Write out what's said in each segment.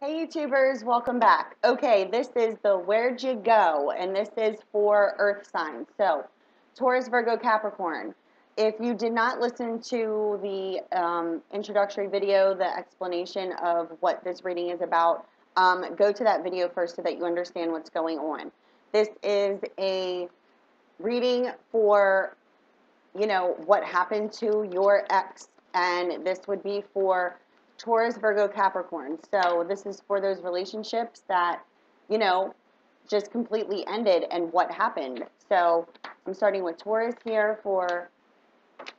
Hey YouTubers, welcome back. Okay, this is the Where'd You Go, and this is for Earth signs. So, Taurus, Virgo, Capricorn. If you did not listen to the introductory video, the explanation of what this reading is about, go to that video first so that you understand what's going on. This is a reading for, what happened to your ex, and this would be for Taurus, Virgo, Capricorn. So this is for those relationships that, just completely ended and what happened. So I'm starting with Taurus here for,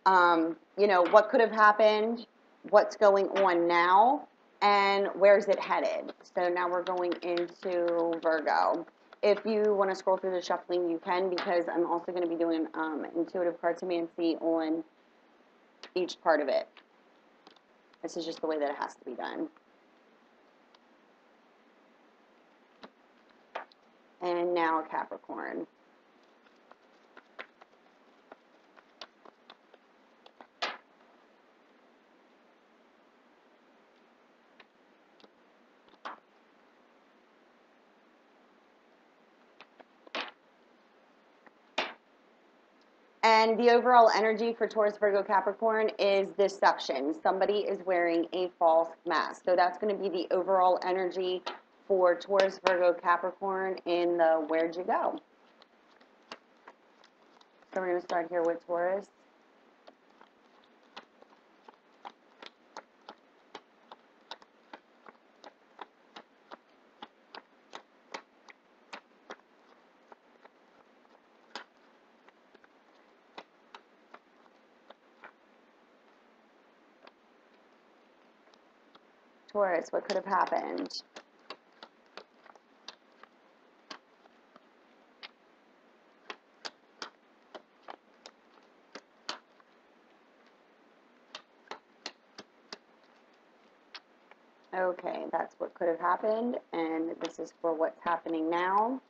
what could have happened, what's going on now, and where's it headed. So now we're going into Virgo. If you want to scroll through the shuffling, you can, because I'm also going to be doing intuitive cartomancy on each part of it. This is just the way that it has to be done. And now Capricorn. And the overall energy for Taurus, Virgo, Capricorn is deception. Somebody is wearing a false mask. So that's going to be the overall energy for Taurus, Virgo, Capricorn in the Where'd You Go? So we're going to start here with Taurus. Taurus, what could have happened? Okay, that's what could have happened, and this is for what's happening now.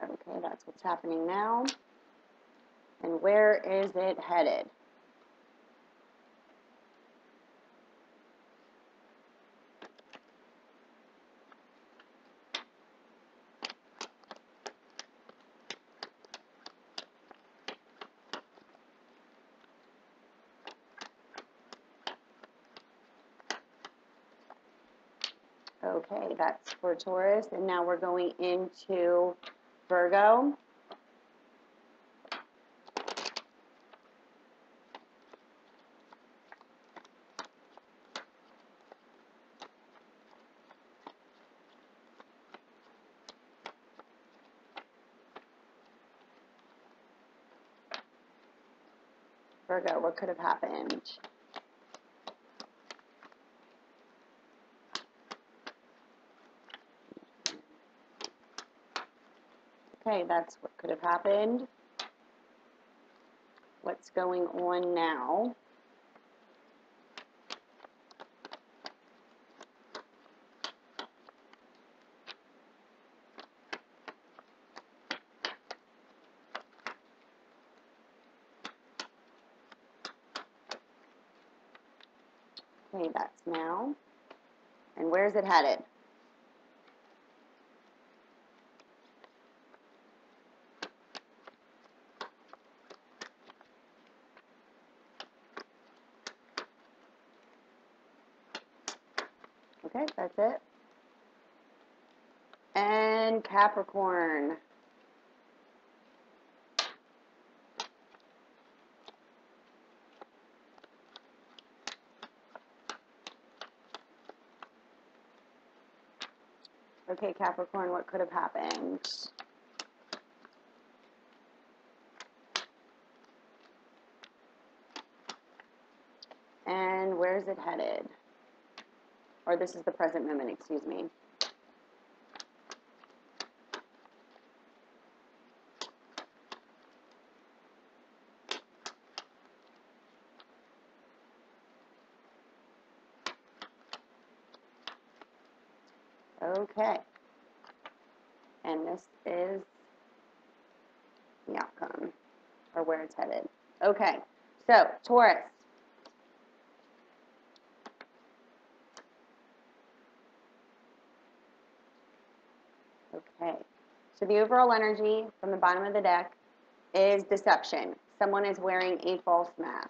Okay, that's what's happening now. And where is it headed? Okay, that's for Taurus. And now we're going into Virgo. Virgo, what could have happened? Okay, that's what could have happened. What's going on now? Okay, that's now. And where's it headed? Okay, that's it. And Capricorn. Okay, Capricorn, what could have happened? And where's it headed? Or this is the present moment, excuse me. Okay. And this is the outcome, or where it's headed. Okay, so Taurus. Okay, so the overall energy from the bottom of the deck is deception. Someone is wearing a false mask.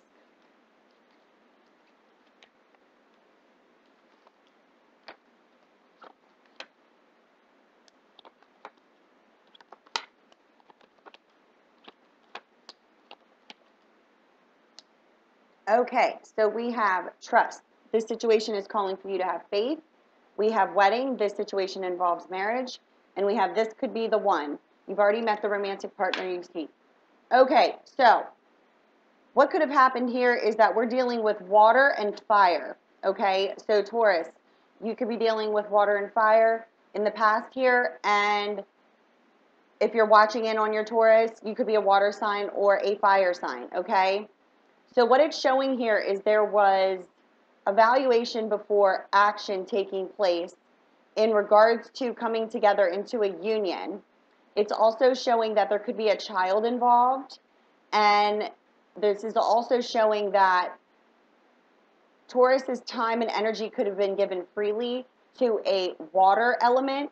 Okay, so we have trust. This situation is calling for you to have faith. We have wedding. This situation involves marriage. And we have this could be the one. You've already met the romantic partner you seek. Okay, so what could have happened here is that we're dealing with water and fire. Okay, so Taurus, you could be dealing with water and fire in the past here. And if you're watching in on your Taurus, you could be a water sign or a fire sign. Okay. So what it's showing here is there was evaluation before action taking place in regards to coming together into a union. It's also showing that there could be a child involved, and this is also showing that Taurus's time and energy could have been given freely to a water element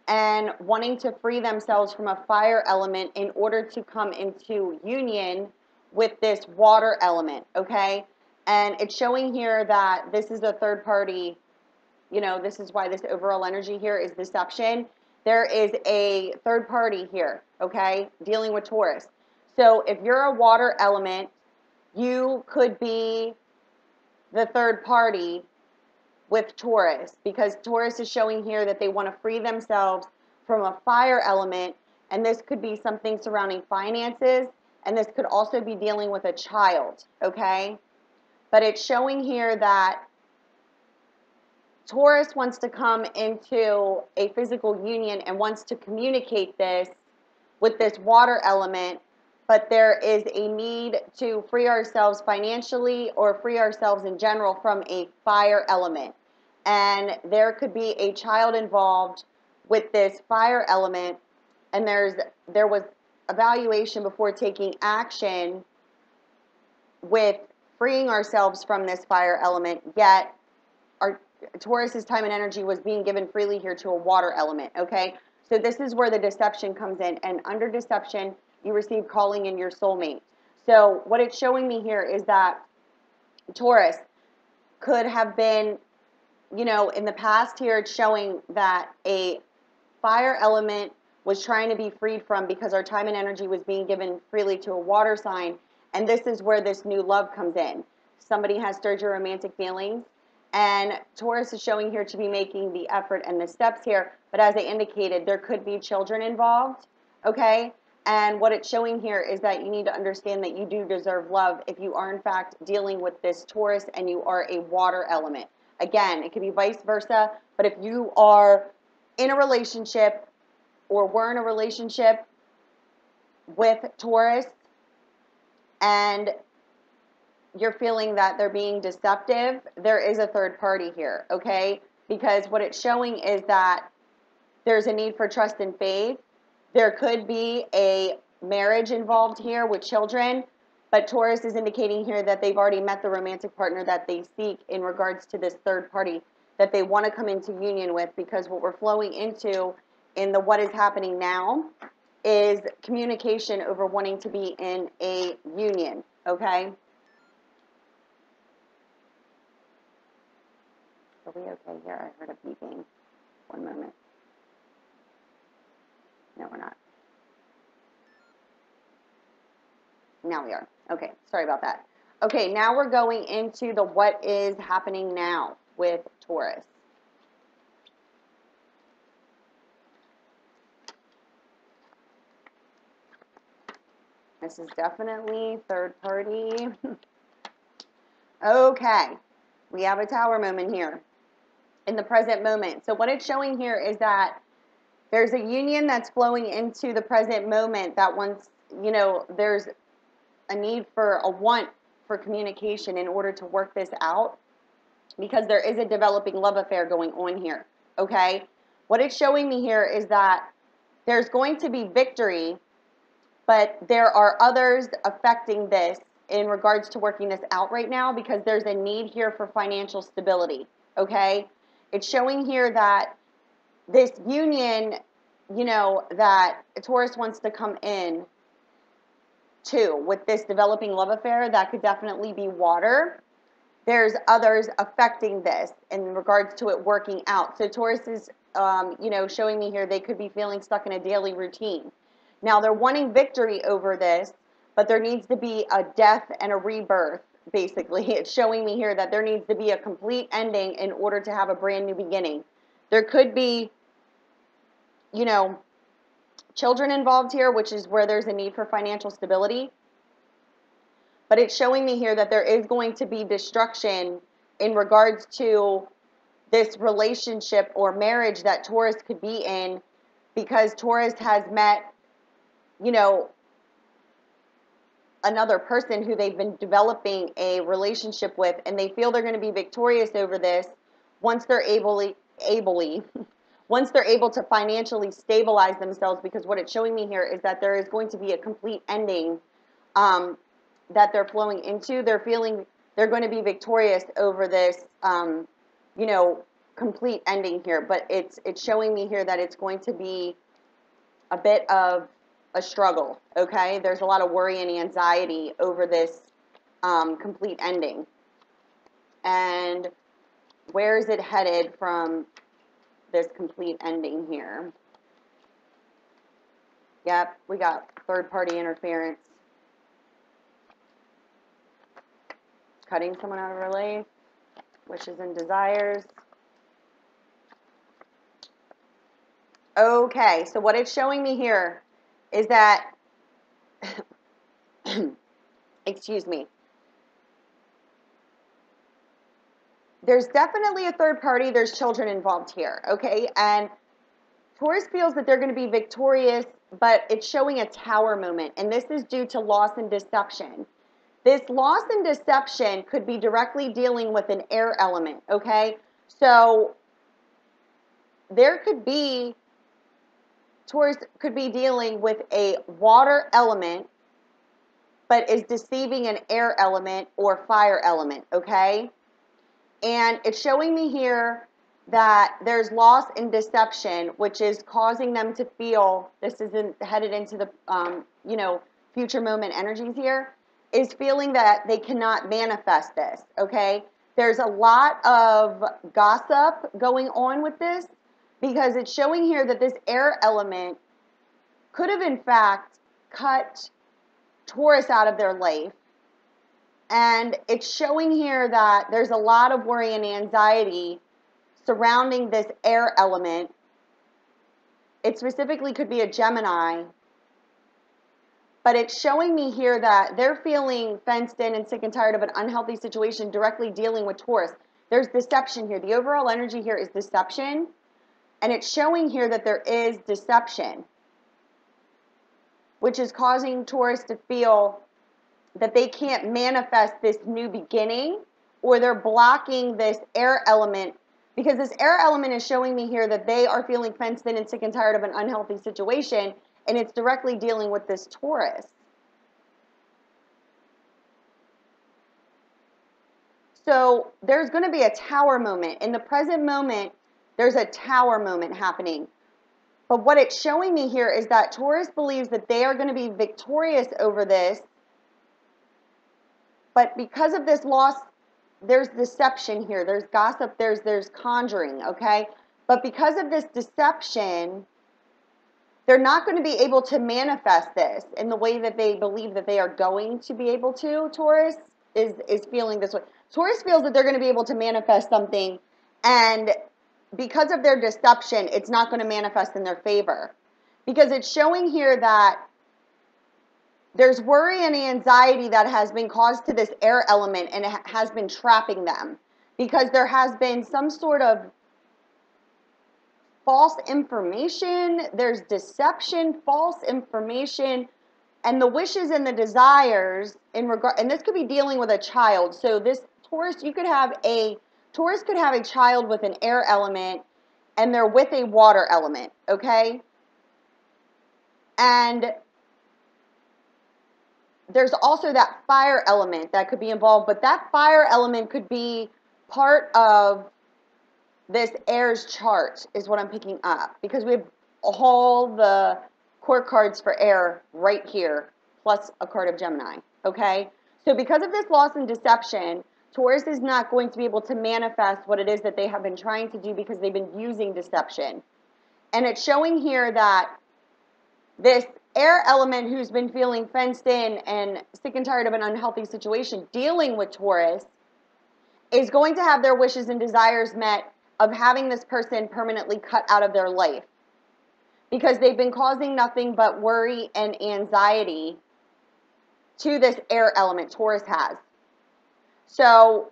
and wanting to free themselves from a fire element in order to come into union with this water element, okay? And it's showing here that this is a third party, you know, this is why this overall energy here is deception. There is a third party here, okay, dealing with Taurus. So if you're a water element, you could be the third party with Taurus, because Taurus is showing here that they want to free themselves from a fire element, and this could be something surrounding finances, and this could also be dealing with a child, okay? But it's showing here that Taurus wants to come into a physical union and wants to communicate this with this water element, but there is a need to free ourselves financially or free ourselves in general from a fire element. And there could be a child involved with this fire element, and there was evaluation before taking action with freeing ourselves from this fire element, yet our Taurus's time and energy was being given freely here to a water element, okay? So this is where the deception comes in, and under deception, you receive calling in your soulmate. So what it's showing me here is that Taurus could have been, you know, in the past here, it's showing that a fire element was trying to be freed from because our time and energy was being given freely to a water sign, and this is where this new love comes in. Somebody has stirred your romantic feelings, and Taurus is showing here to be making the effort and the steps here, but as I indicated, there could be children involved, okay? And what it's showing here is that you need to understand that you do deserve love if you are in fact dealing with this Taurus and you are a water element. Again, it could be vice versa, but if you are in a relationship or were in a relationship with Taurus and you're feeling that they're being deceptive, there is a third party here, okay? Because what it's showing is that there's a need for trust and faith. There could be a marriage involved here with children, but Taurus is indicating here that they've already met the romantic partner that they seek in regards to this third party that they want to come into union with, because what we're flowing into in the what is happening now is communication over wanting to be in a union, okay? Are we okay here? I heard a beeping. One moment. No, we're not. Now we are. Okay, sorry about that. Okay, now we're going into the what is happening now with Taurus. This is definitely third party. Okay, we have a tower moment here in the present moment. So what it's showing here is that there's a union that's flowing into the present moment that once, you know, there's a need for a want for communication in order to work this out, because there is a developing love affair going on here, okay? What it's showing me here is that there's going to be victory, but there are others affecting this in regards to working this out right now, because there's a need here for financial stability, okay? It's showing here that this union, that Taurus wants to come in to with this developing love affair, that could definitely be water. There's others affecting this in regards to it working out. So Taurus is, showing me here they could be feeling stuck in a daily routine. Now, they're wanting victory over this, but there needs to be a death and a rebirth, basically. It's showing me here that there needs to be a complete ending in order to have a brand new beginning. There could be, children involved here, which is where there's a need for financial stability. But it's showing me here that there is going to be destruction in regards to this relationship or marriage that Taurus could be in, because Taurus has met, another person who they've been developing a relationship with, and they feel they're going to be victorious over this once they're once they're able to financially stabilize themselves, because what it's showing me here is that there is going to be a complete ending that they're flowing into. They're feeling they're going to be victorious over this, complete ending here. But it's showing me here that it's going to be a bit of a struggle, okay? There's a lot of worry and anxiety over this complete ending. And where is it headed from this complete ending here? Yep, we got third-party interference. Cutting someone out of our life, wishes and desires. Okay, so what it's showing me here is that, excuse me, there's definitely a third party, there's children involved here, okay? And Taurus feels that they're going to be victorious, but it's showing a tower moment, and this is due to loss and deception. This loss and deception could be directly dealing with an air element, okay? So there could be, Taurus could be dealing with a water element, but is deceiving an air element or fire element, okay? And it's showing me here that there's loss and deception, which is causing them to feel, this isn't headed into the, future moment energies here, is feeling that they cannot manifest this, okay? There's a lot of gossip going on with this, because it's showing here that this air element could have, in fact, cut Taurus out of their life. And it's showing here that there's a lot of worry and anxiety surrounding this air element. It specifically could be a Gemini. But it's showing me here that they're feeling fenced in and sick and tired of an unhealthy situation directly dealing with Taurus. There's deception here. The overall energy here is deception. And it's showing here that there is deception, which is causing Taurus to feel that they can't manifest this new beginning, or they're blocking this air element, because this air element is showing me here that they are feeling fenced in and sick and tired of an unhealthy situation, and it's directly dealing with this Taurus. So there's going to be a tower moment. In the present moment, there's a tower moment happening. But what it's showing me here is that Taurus believes that they are going to be victorious over this. But because of this loss, there's deception here. There's gossip. There's conjuring, okay? But because of this deception, they're not going to be able to manifest this in the way that they believe that they are going to be able to. Taurus is feeling this way. Taurus feels that they're going to be able to manifest something, and because of their deception, it's not going to manifest in their favor. Because it's showing here that there's worry and anxiety that has been caused to this air element, and it has been trapping them. Because there has been some sort of false information, there's deception, false information, and the wishes and the desires in regard, and this could be dealing with a child. So this Taurus, Taurus could have a child with an air element, and they're with a water element, okay? And there's also that fire element that could be involved, but that fire element could be part of this air's chart is what I'm picking up, because we have all the core cards for air right here, plus a card of Gemini, okay? So because of this loss and deception, Taurus is not going to be able to manifest what it is that they have been trying to do because they've been using deception. And it's showing here that this air element who's been feeling fenced in and sick and tired of an unhealthy situation dealing with Taurus is going to have their wishes and desires met of having this person permanently cut out of their life, because they've been causing nothing but worry and anxiety to this air element Taurus has. So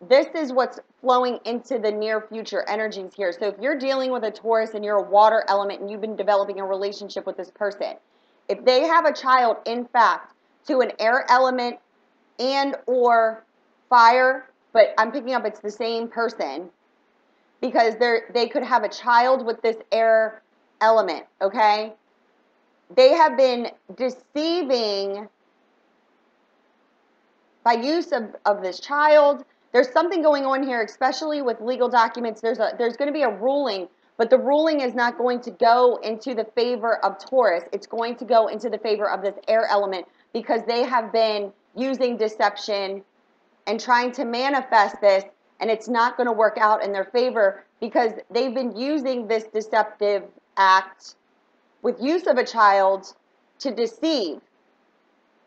this is what's flowing into the near future energies here. So if you're dealing with a Taurus and you're a water element and you've been developing a relationship with this person, if they have a child, in fact, to an air element and or fire, but I'm picking up it's the same person, because they could have a child with this air element, okay? They have been deceiving by use of this child. There's something going on here, especially with legal documents. There's going to be a ruling, but the ruling is not going to go into the favor of Taurus. It's going to go into the favor of this air element, because they have been using deception and trying to manifest this, and it's not going to work out in their favor because they've been using this deceptive act with use of a child to deceive.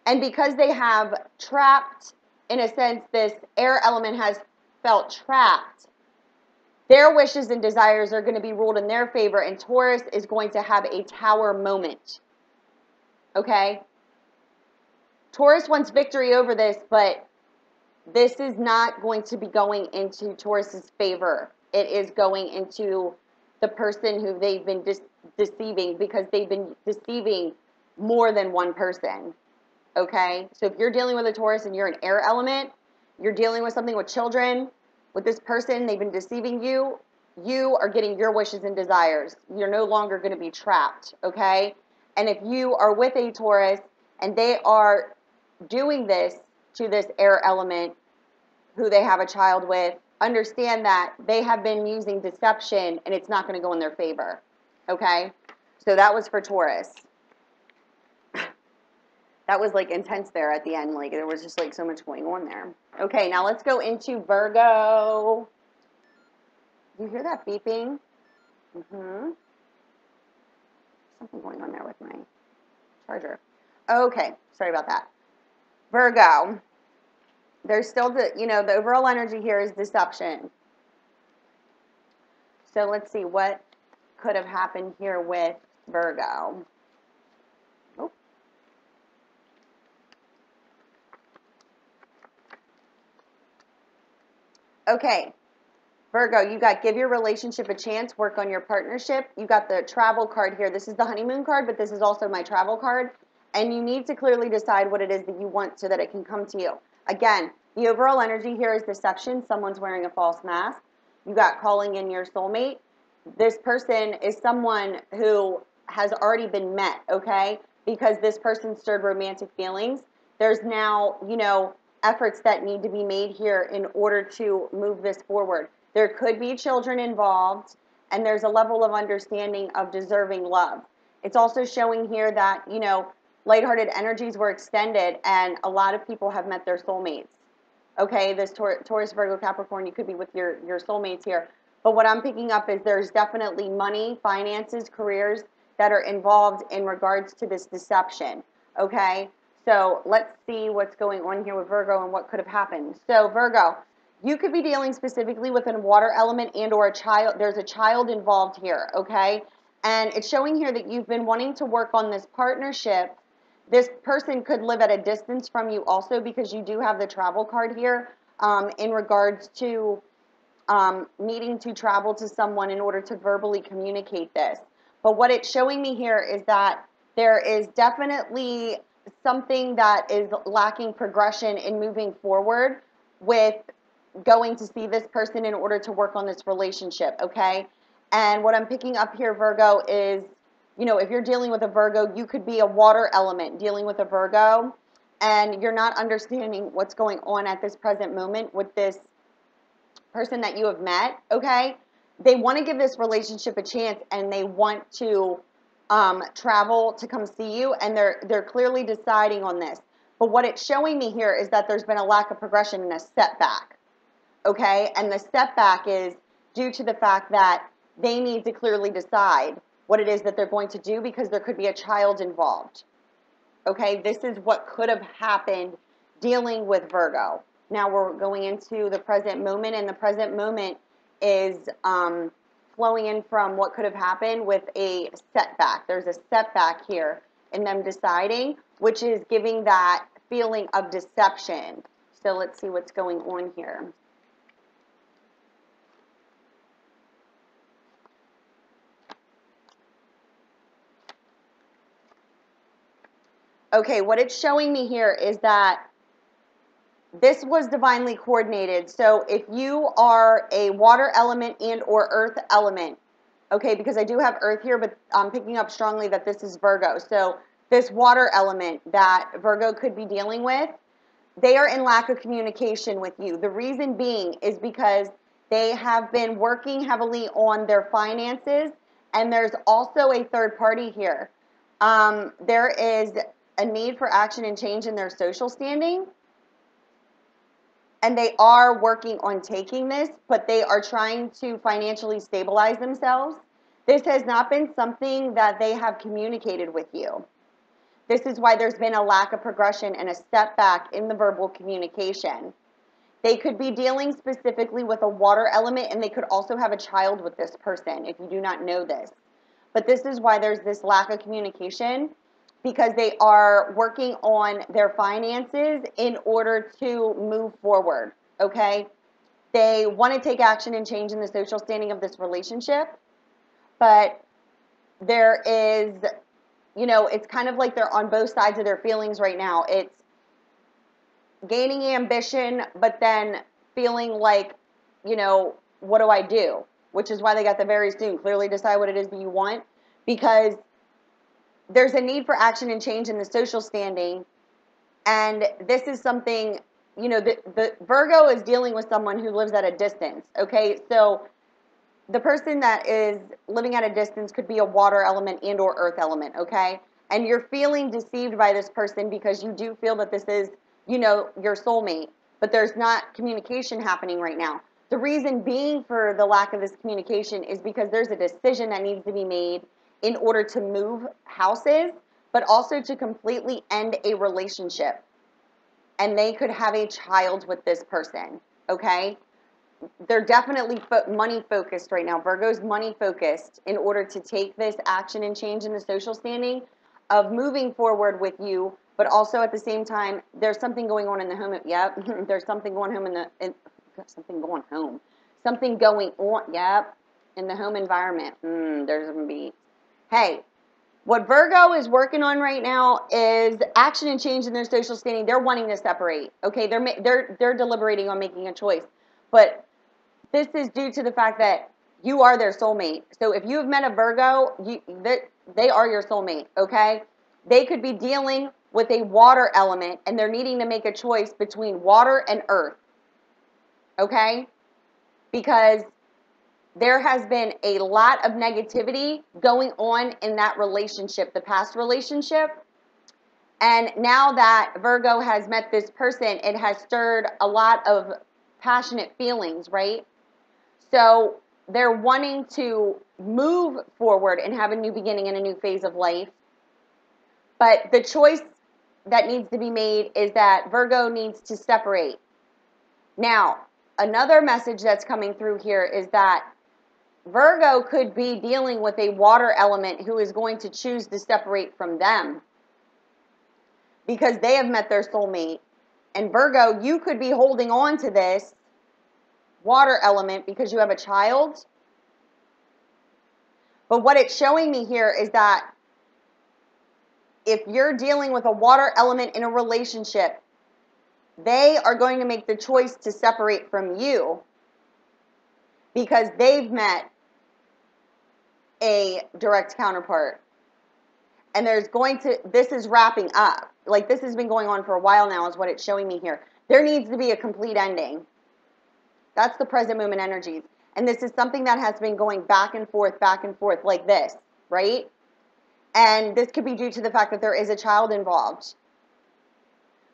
And because they have trapped, in a sense, this air element has felt trapped, their wishes and desires are going to be ruled in their favor, and Taurus is going to have a tower moment. Okay? Taurus wants victory over this, but this is not going to be going into Taurus's favor. It is going into the person who they've been deceiving, because they've been deceiving more than one person. Okay? So if you're dealing with a Taurus and you're an air element, you're dealing with something with children, with this person, they've been deceiving you, you are getting your wishes and desires. You're no longer going to be trapped. Okay? And if you are with a Taurus and they are doing this to this air element who they have a child with, understand that they have been using deception and it's not going to go in their favor. Okay? So that was for Taurus. That was like intense there at the end. Like there was just like so much going on there. Okay, now let's go into Virgo. You hear that beeping? Mm-hmm. Something going on there with my charger. Okay, sorry about that. Virgo. There's still the overall energy here is deception. So let's see what could have happened here with Virgo. Oh. Okay, Virgo, you got give your relationship a chance, work on your partnership. You got the travel card here. This is the honeymoon card, but this is also my travel card. And you need to clearly decide what it is that you want so that it can come to you. Again, the overall energy here is deception. Someone's wearing a false mask. You got calling in your soulmate. This person is someone who has already been met, okay? Because this person stirred romantic feelings. There's now, efforts that need to be made here in order to move this forward. There could be children involved, and there's a level of understanding of deserving love. It's also showing here that, lighthearted energies were extended, and a lot of people have met their soulmates. Okay, this Taurus, Virgo, Capricorn, you could be with your soulmates here. But what I'm picking up is there's definitely money, finances, careers that are involved in regards to this deception. Okay, so let's see what's going on here with Virgo and what could have happened. So Virgo, you could be dealing specifically with a water element and or a child. There's a child involved here, okay? And it's showing here that you've been wanting to work on this partnership. This person could live at a distance from you also, because you do have the travel card here in regards to needing to travel to someone in order to verbally communicate this. But what it's showing me here is that there is definitely something that is lacking progression in moving forward with going to see this person in order to work on this relationship, okay? And what I'm picking up here, Virgo, is, you know, if you're dealing with a Virgo, you could be a water element dealing with a Virgo, and you're not understanding what's going on at this present moment with this person that you have met, okay? They want to give this relationship a chance, and they want to travel to come see you, and they're clearly deciding on this. But what it's showing me here is that there's been a lack of progression and a setback, okay? And the setback is due to the fact that they need to clearly decide what it is that they're going to do, because there could be a child involved, okay? This is what could have happened dealing with Virgo. Now we're going into the present moment, and the present moment is flowing in from what could have happened with a setback. There's a setback here in them deciding, which is giving that feeling of deception. So let's see what's going on here. Okay, what it's showing me here is that this was divinely coordinated. So if you are a water element and or earth element, okay, because I do have earth here, but I'm picking up strongly that this is Virgo. So this water element that Virgo could be dealing with, they are in lack of communication with you. The reason being is because they have been working heavily on their finances, and there's also a third party here. There is a need for action and change in their social standing, and they are working on taking this, but they are trying to financially stabilize themselves. This has not been something that they have communicated with you. This is why there's been a lack of progression and a setback in the verbal communication. They could be dealing specifically with a water element, and they could also have a child with this person if you do not know this. But this is why there's this lack of communication, because they are working on their finances in order to move forward, okay? They want to take action and change in the social standing of this relationship, but there is, you know, it's kind of like they're on both sides of their feelings right now. It's gaining ambition, but then feeling like, you know, what do I do? Which is why they got the very soon. Clearly decide what it is that you want, because there's a need for action and change in the social standing, and this is something, you know, the Virgo is dealing with someone who lives at a distance, okay? So the person that is living at a distance could be a water element and or earth element, okay? And you're feeling deceived by this person because you do feel that this is, you know, your soulmate, but there's not communication happening right now. The reason being for the lack of this communication is because there's a decision that needs to be made in order to move houses, but also to completely end a relationship. And they could have a child with this person, okay? They're definitely money focused right now. Virgo's money focused in order to take this action and change in the social standing of moving forward with you, but also at the same time, there's something going on in the home. Yep, there's something going home something going home. Something going on, yep, in the home environment. There's going to be, hey, what Virgo is working on right now is action and change in their social standing. They're wanting to separate. Okay, they're deliberating on making a choice, but this is due to the fact that you are their soulmate. So if you have met a Virgo, they are your soulmate. Okay, they could be dealing with a water element, and they're needing to make a choice between water and earth. Okay, because there has been a lot of negativity going on in that relationship, the past relationship. And now that Virgo has met this person, it has stirred a lot of passionate feelings, right? So they're wanting to move forward and have a new beginning and a new phase of life. But the choice that needs to be made is that Virgo needs to separate. Now, another message that's coming through here is that Virgo could be dealing with a water element who is going to choose to separate from them because they have met their soulmate. And Virgo, you could be holding on to this water element because you have a child. But what it's showing me here is that if you're dealing with a water element in a relationship, they are going to make the choice to separate from you because they've met a direct counterpart. And this is wrapping up. Like, this has been going on for a while now is what it's showing me here. There needs to be a complete ending. That's the present moment energies. And this is something that has been going back and forth like this, right? And this could be due to the fact that there is a child involved.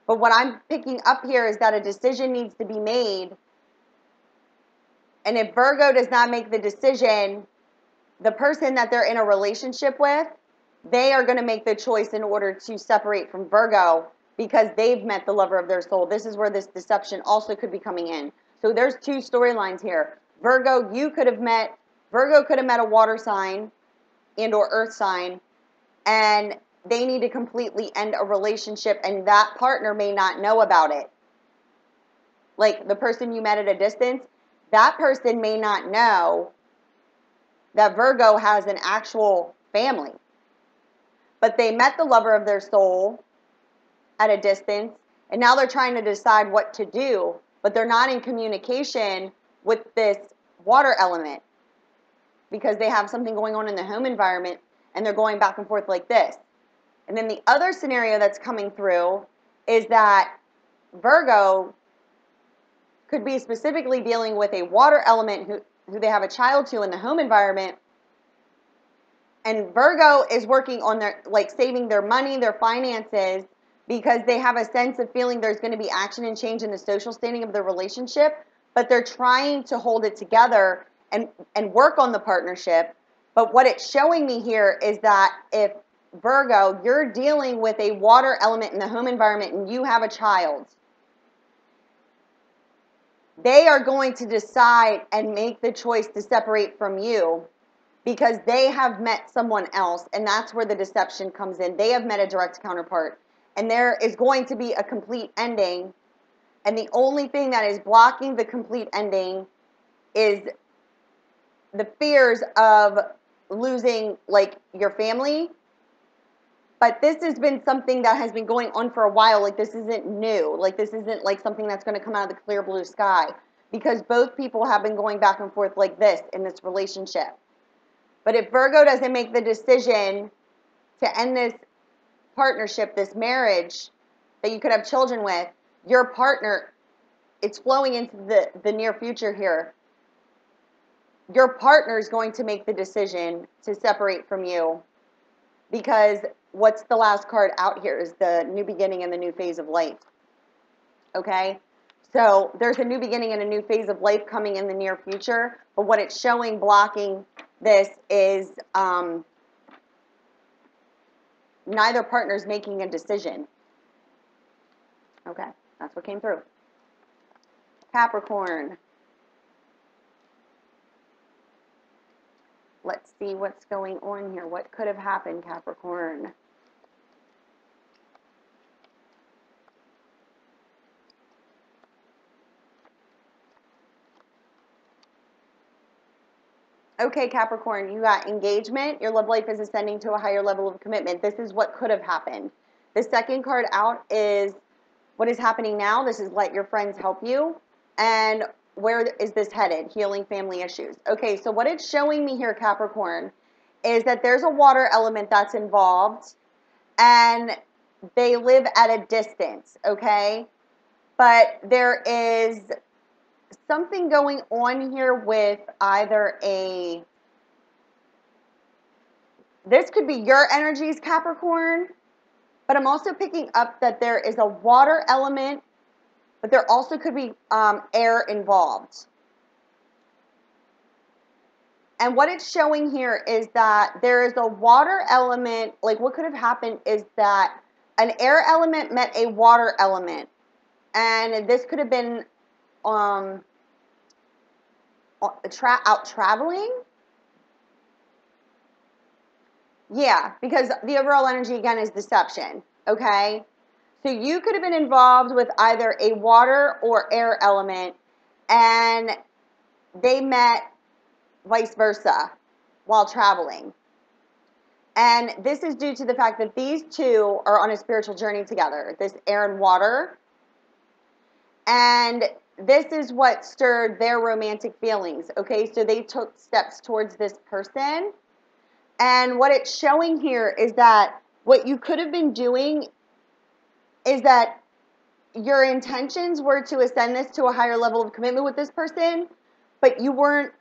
But what I'm picking up here is that a decision needs to be made. And if Virgo does not make the decision, the person that they're in a relationship with, they are going to make the choice in order to separate from Virgo because they've met the lover of their soul. This is where this deception also could be coming in. So there's two storylines here. Virgo could have met a water sign and or earth sign, and they need to completely end a relationship, and that partner may not know about it. Like the person you met at a distance, that person may not know that Virgo has an actual family. But they met the lover of their soul at a distance, and now they're trying to decide what to do, but they're not in communication with this water element because they have something going on in the home environment, and they're going back and forth like this. And then the other scenario that's coming through is that Virgo could be specifically dealing with a water element who they have a child to in the home environment. And Virgo is working on saving their money, their finances, because they have a sense of feeling there's going to be action and change in the social standing of their relationship, but they're trying to hold it together and work on the partnership. But what it's showing me here is that if Virgo, you're dealing with a water element in the home environment and you have a child, they are going to decide and make the choice to separate from you because they have met someone else, and that's where the deception comes in. They have met a direct counterpart, and there is going to be a complete ending, and the only thing that is blocking the complete ending is the fears of losing, like, your family. But this has been something that has been going on for a while. Like, this isn't new. Like, this isn't like something that's going to come out of the clear blue sky, because both people have been going back and forth like this in this relationship. But if Virgo doesn't make the decision to end this partnership, this marriage that you could have children with, your partner, it's flowing into the near future here. Your partner is going to make the decision to separate from you, because what's the last card out here is the new beginning and the new phase of life. Okay? So there's a new beginning and a new phase of life coming in the near future, but what it's showing blocking this is neither partner's making a decision. Okay, that's what came through. Capricorn. Let's see what's going on here. What could have happened, Capricorn? Okay, Capricorn, you got engagement. Your love life is ascending to a higher level of commitment. This is what could have happened. The second card out is what is happening now. This is let your friends help you. And where is this headed? Healing family issues. Okay, so what it's showing me here, Capricorn, is that there's a water element that's involved, and they live at a distance, okay? But there is something going on here with either this could be your energies, Capricorn, but I'm also picking up that there is a water element, but there also could be air involved. And what it's showing here is that there is a water element. Like, what could have happened is that an air element met a water element, and this could have been out traveling. Yeah, because the overall energy, again, is deception, okay? So you could have been involved with either a water or air element, and they met vice versa while traveling. And this is due to the fact that these two are on a spiritual journey together, this air and water. And this is what stirred their romantic feelings, okay? So they took steps towards this person, And what it's showing here is that what you could have been doing is that your intentions were to ascend this to a higher level of commitment with this person, but you weren't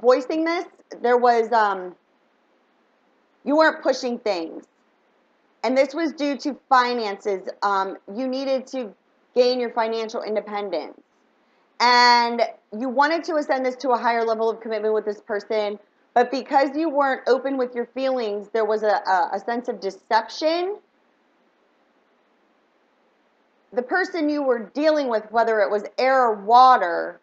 voicing this. There was you weren't pushing things, and this was due to finances. You needed to gain your financial independence, and you wanted to ascend this to a higher level of commitment with this person, but because you weren't open with your feelings, there was a sense of deception. The person you were dealing with, whether it was air or water,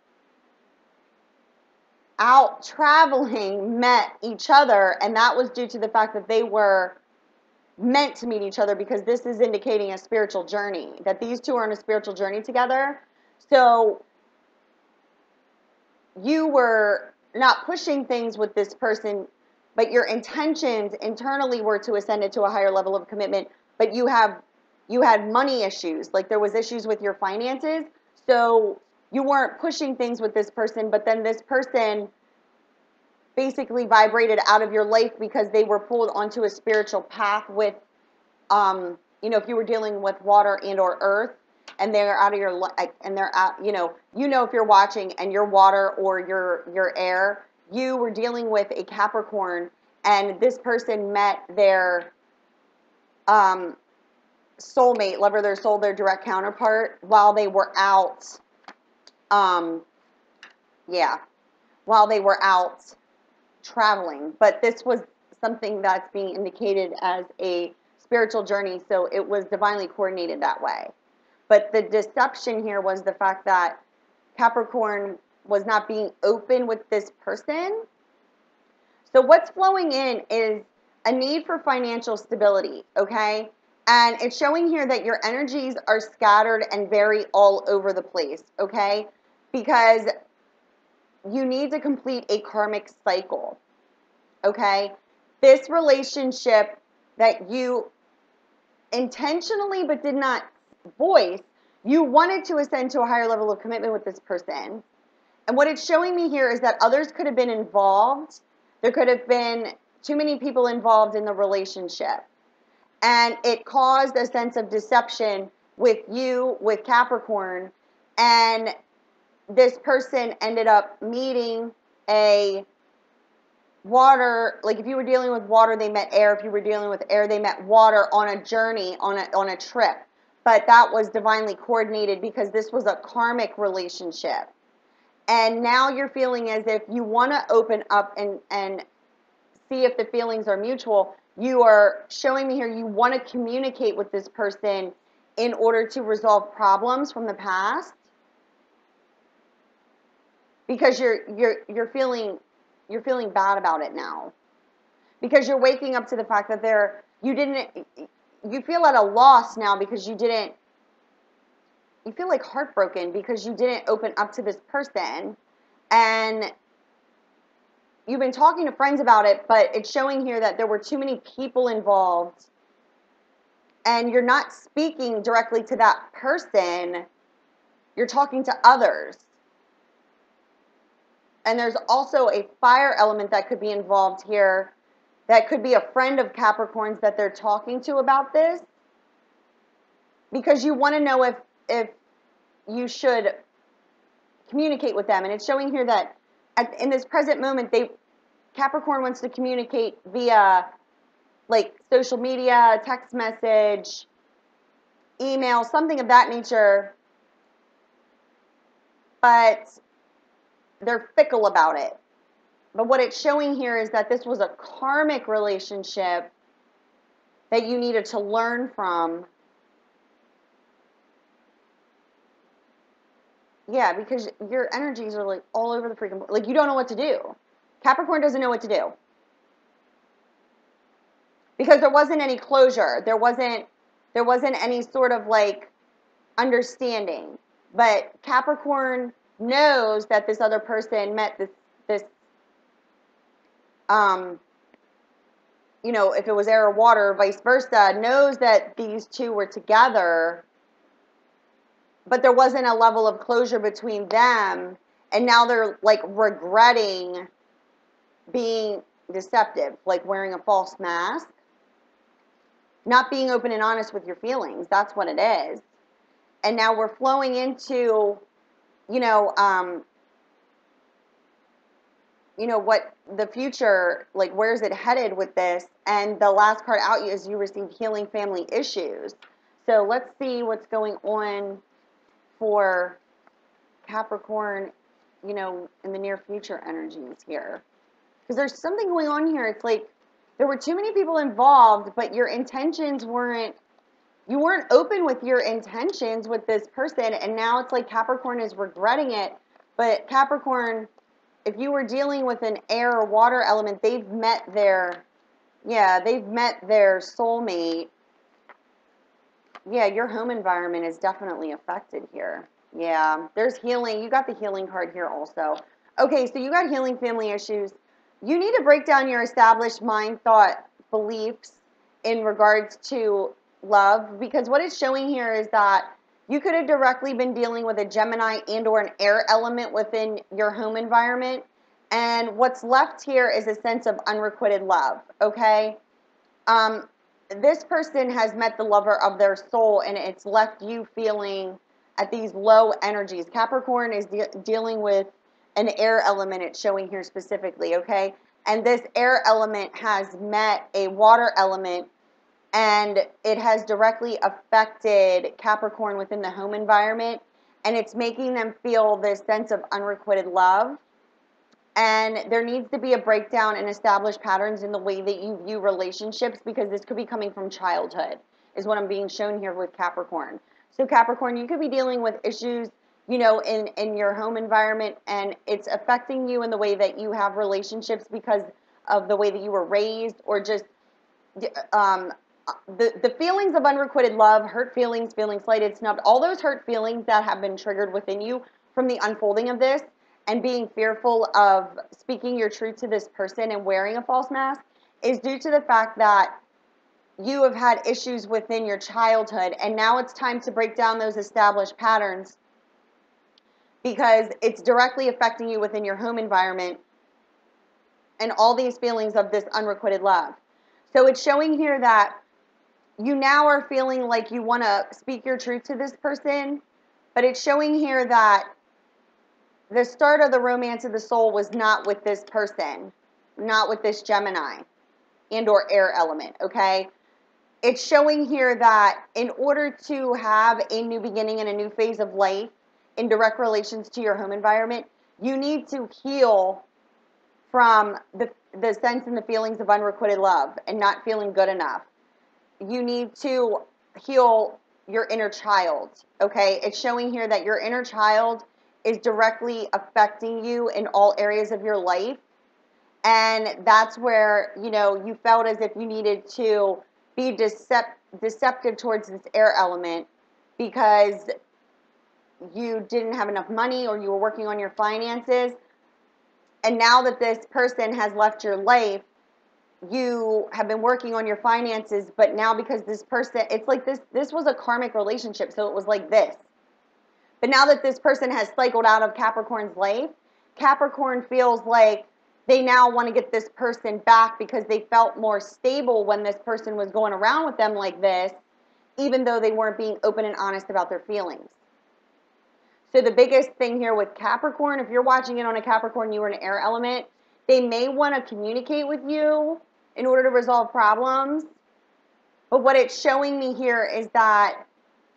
out traveling, met each other, and that was due to the fact that they were meant to meet each other, because this is indicating a spiritual journey, that these two are on a spiritual journey together. So you were not pushing things with this person, but your intentions internally were to ascend it to a higher level of commitment, but you had money issues, like there was issues with your finances, so you weren't pushing things with this person, but then this person basically vibrated out of your life because they were pulled onto a spiritual path with, if you were dealing with water and or earth, and they're out of your life, and they're out, if you're watching and you're water or your air, you were dealing with a Capricorn, and this person met their soulmate, lover, their soul, their direct counterpart, while they were out, while they were out traveling. But this was something that's being indicated as a spiritual journey, so it was divinely coordinated that way. But the deception here was the fact that Capricorn was not being open with this person. So what's flowing in is a need for financial stability, okay? And it's showing here that your energies are scattered and very all over the place, okay? Because you need to complete a karmic cycle, okay? This relationship that you intentionally but did not voice, you wanted to ascend to a higher level of commitment with this person. And what it's showing me here is that others could have been involved. There could have been too many people involved in the relationship. And it caused a sense of deception with you, with Capricorn. And this person ended up meeting a water, like if you were dealing with water, they met air. If you were dealing with air, they met water on a journey, on a trip. But that was divinely coordinated because this was a karmic relationship. And now you're feeling as if you want to open up and see if the feelings are mutual. You are showing me here you want to communicate with this person in order to resolve problems from the past, because you're feeling bad about it now, because you're waking up to the fact that you feel at a loss now because you feel like heartbroken because you didn't open up to this person, and you've been talking to friends about it, but it's showing here that there were too many people involved, and you're not speaking directly to that person, you're talking to others. And there's also a fire element that could be involved here, that could be a friend of Capricorn's that they're talking to about this, because you want to know if you should communicate with them. And it's showing here that in this present moment, Capricorn wants to communicate via like social media, text message, email, something of that nature, but they're fickle about it. But what it's showing here is that this was a karmic relationship that you needed to learn from. Yeah, because your energies are like all over the freaking, like you don't know what to do. Capricorn doesn't know what to do. Because there wasn't any closure. There wasn't any sort of like understanding. But Capricorn knows that this other person met this if it was air or water, vice versa, knows that these two were together, but there wasn't a level of closure between them, and now they're like regretting being deceptive, like wearing a false mask, not being open and honest with your feelings. That's what it is. And now we're flowing into, you know, what the future, like where's it headed with this? And the last card out is you received healing family issues. So let's see what's going on for Capricorn, in the near future energies here. Because there's something going on here. It's like there were too many people involved, but your intentions you weren't open with your intentions with this person, and now it's like Capricorn is regretting it. But Capricorn, if you were dealing with an air or water element, they've met their soulmate. Yeah, your home environment is definitely affected here. Yeah, there's healing. You got the healing card here also. Okay, so you got healing family issues. You need to break down your established mind, thought, beliefs in regards to love, because what it's showing here is that you could have directly been dealing with a Gemini and or an air element within your home environment. And what's left here is a sense of unrequited love, okay? This person has met the lover of their soul, and it's left you feeling at these low energies. Capricorn is dealing with an air element, it's showing here specifically, okay? And this air element has met a water element, and it has directly affected Capricorn within the home environment, and it's making them feel this sense of unrequited love. And there needs to be a breakdown and established patterns in the way that you view relationships, because this could be coming from childhood, is what I'm being shown here with Capricorn. So Capricorn, you could be dealing with issues, in your home environment, and it's affecting you in the way that you have relationships because of the way that you were raised, or just the feelings of unrequited love, hurt feelings, feeling slighted, snubbed, all those hurt feelings that have been triggered within you from the unfolding of this, and being fearful of speaking your truth to this person and wearing a false mask, is due to the fact that you have had issues within your childhood, and now it's time to break down those established patterns, because it's directly affecting you within your home environment and all these feelings of this unrequited love. So it's showing here that you now are feeling like you want to speak your truth to this person, but it's showing here that the start of the romance of the soul was not with this person, not with this Gemini and or air element, okay? It's showing here that in order to have a new beginning and a new phase of life in direct relations to your home environment, you need to heal from the sense and the feelings of unrequited love and not feeling good enough. You need to heal your inner child, okay? It's showing here that your inner child is directly affecting you in all areas of your life. And that's where, you felt as if you needed to be deceptive towards this air element because you didn't have enough money, or you were working on your finances. And now that this person has left your life, you have been working on your finances, but now because this person, it's like this was a karmic relationship, so it was like this. But now that this person has cycled out of Capricorn's life, Capricorn feels like they now want to get this person back because they felt more stable when this person was going around with them like this, even though they weren't being open and honest about their feelings. So the biggest thing here with Capricorn, if you're watching it on a Capricorn, you are an air element, they may want to communicate with you in order to resolve problems. But what it's showing me here is that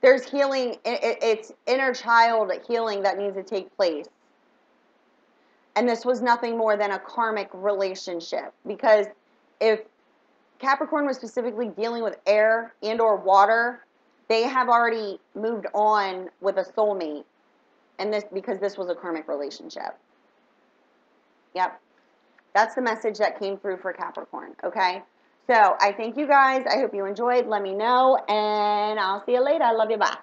there's healing, it's inner child healing that needs to take place. And this was nothing more than a karmic relationship, because if Capricorn was specifically dealing with air and or water, they have already moved on with a soulmate, and because this was a karmic relationship. Yep. That's the message that came through for Capricorn, okay? So I thank you guys. I hope you enjoyed. Let me know, and I'll see you later. I love you. Bye.